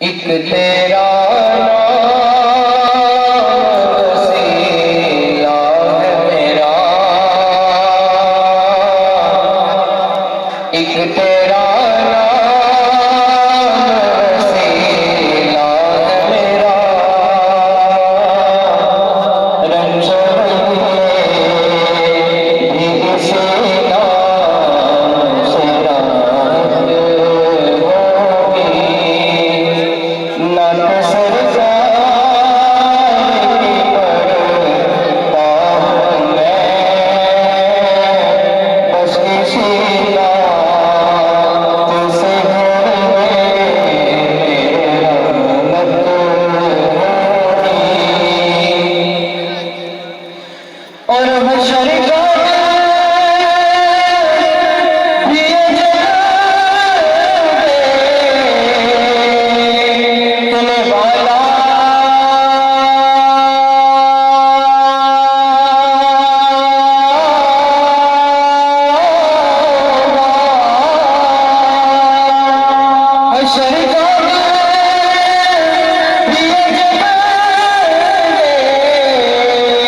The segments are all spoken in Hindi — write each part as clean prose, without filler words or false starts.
एक तेरा नाम वसीला है मेरा, एक तेरा नाम वसीला है मेरा। रंजन भी इसी नाम से राहत होगी, न तो सरकार की पढ़ता हूँ मैं, बस इसी नाम से घर में रहमत होगी। और हशर का भी देखने वाला हशर का भी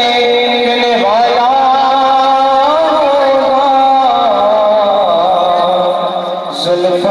देखने वाला होगा। जुल्फ़